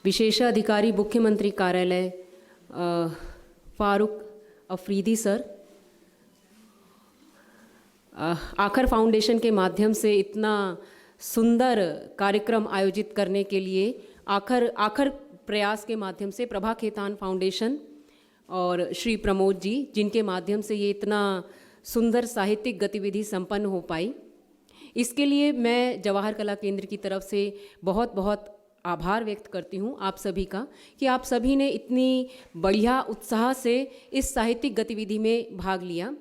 विशेषाधिकारी मुख्यमंत्री कार्यालय फारूक अफरीदी सर, आखर फाउंडेशन के माध्यम से इतना सुंदर कार्यक्रम आयोजित करने के लिए आखर प्रयास के माध्यम से प्रभा खेतान फाउंडेशन और श्री प्रमोद जी, जिनके माध्यम से ये इतना सुंदर साहित्यिक गतिविधि संपन्न हो पाई, इसके लिए मैं जवाहर कला केंद्र की तरफ से बहुत बहुत आभार व्यक्त करती हूँ आप सभी का कि आप सभी ने इतनी बढ़िया उत्साह से इस साहित्यिक गतिविधि में भाग लिया।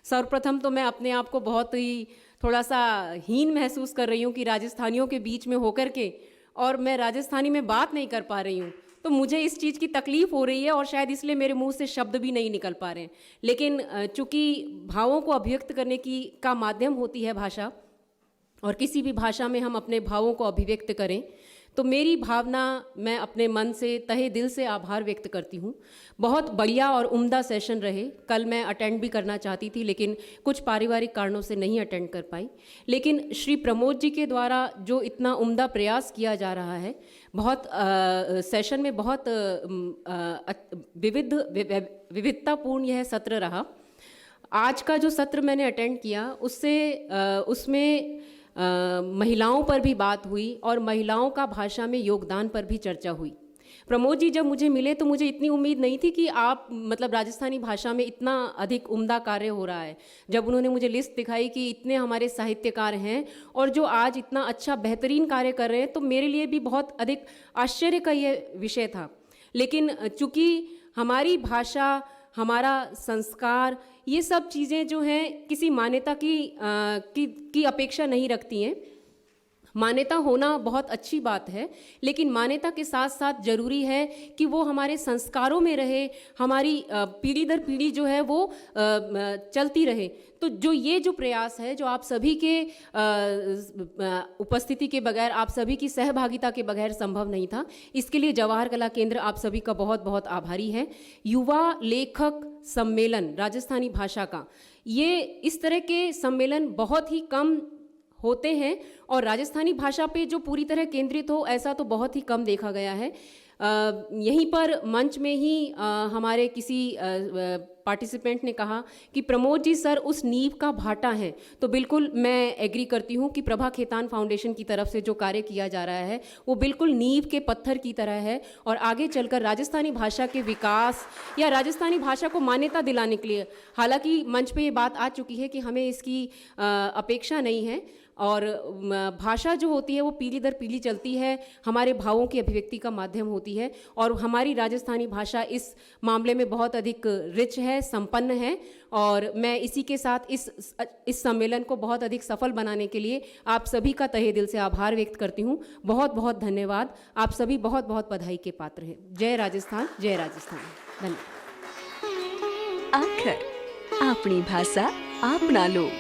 सर्वप्रथम तो मैं अपने आप को बहुत ही थोड़ा सा हीन महसूस कर रही हूँ कि राजस्थानियों के बीच में होकर के और मैं राजस्थानी में बात नहीं कर पा रही हूँ, तो मुझे इस चीज़ की तकलीफ़ हो रही है और शायद इसलिए मेरे मुंह से शब्द भी नहीं निकल पा रहे हैं। लेकिन चूँकि भावों को अभिव्यक्त करने का माध्यम होती है भाषा, और किसी भी भाषा में हम अपने भावों को अभिव्यक्त करें, तो मेरी भावना, मैं अपने मन से तहे दिल से आभार व्यक्त करती हूँ। बहुत बढ़िया और उम्दा सेशन रहे। कल मैं अटेंड भी करना चाहती थी लेकिन कुछ पारिवारिक कारणों से नहीं अटेंड कर पाई। लेकिन श्री प्रमोद जी के द्वारा जो इतना उम्दा प्रयास किया जा रहा है, बहुत सेशन में बहुत विविधतापूर्ण यह सत्र रहा। आज का जो सत्र मैंने अटेंड किया उसमें महिलाओं पर भी बात हुई और महिलाओं का भाषा में योगदान पर भी चर्चा हुई। प्रमोद जी जब मुझे मिले तो मुझे इतनी उम्मीद नहीं थी कि आप राजस्थानी भाषा में इतना अधिक उम्दा कार्य हो रहा है। जब उन्होंने मुझे लिस्ट दिखाई कि इतने हमारे साहित्यकार हैं और जो आज इतना अच्छा बेहतरीन कार्य कर रहे हैं, तो मेरे लिए भी बहुत अधिक आश्चर्य का ये विषय था। लेकिन चूँकि हमारी भाषा, हमारा संस्कार, ये सब चीज़ें जो हैं किसी मान्यता की अपेक्षा नहीं रखती हैं। मान्यता होना बहुत अच्छी बात है, लेकिन मान्यता के साथ साथ ज़रूरी है कि वो हमारे संस्कारों में रहे, हमारी पीढ़ी दर पीढ़ी जो है वो चलती रहे। तो जो प्रयास है, जो आप सभी के उपस्थिति के बगैर, आप सभी की सहभागिता के बगैर संभव नहीं था। इसके लिए जवाहर कला केंद्र आप सभी का बहुत बहुत आभारी है। युवा लेखक सम्मेलन राजस्थानी भाषा का, ये इस तरह के सम्मेलन बहुत ही कम होते हैं और राजस्थानी भाषा पे जो पूरी तरह केंद्रित हो, ऐसा तो बहुत ही कम देखा गया है। यहीं पर मंच में ही हमारे किसी पार्टिसिपेंट ने कहा कि प्रमोद जी सर उस नींव का भाटा है, तो बिल्कुल मैं एग्री करती हूँ कि प्रभा खेतान फाउंडेशन की तरफ से जो कार्य किया जा रहा है वो बिल्कुल नींव के पत्थर की तरह है और आगे चलकर राजस्थानी भाषा के विकास या राजस्थानी भाषा को मान्यता दिलाने के लिए, हालांकि मंच पे ये बात आ चुकी है कि हमें इसकी अपेक्षा नहीं है और भाषा जो होती है वो पीढ़ी दर पीढ़ी चलती है, हमारे भावों की अभिव्यक्ति का माध्यम होती है और हमारी राजस्थानी भाषा इस मामले में बहुत अधिक रिच है, संपन्न है। और मैं इसी के साथ इस सम्मेलन को बहुत अधिक सफल बनाने के लिए आप सभी का तहे दिल से आभार व्यक्त करती हूँ। बहुत बहुत धन्यवाद। आप सभी बहुत बहुत बधाई के पात्र हैं। जय राजस्थान, जय राजस्थान। धन्यवाद। आखर अपनी भाषा अपना लोग।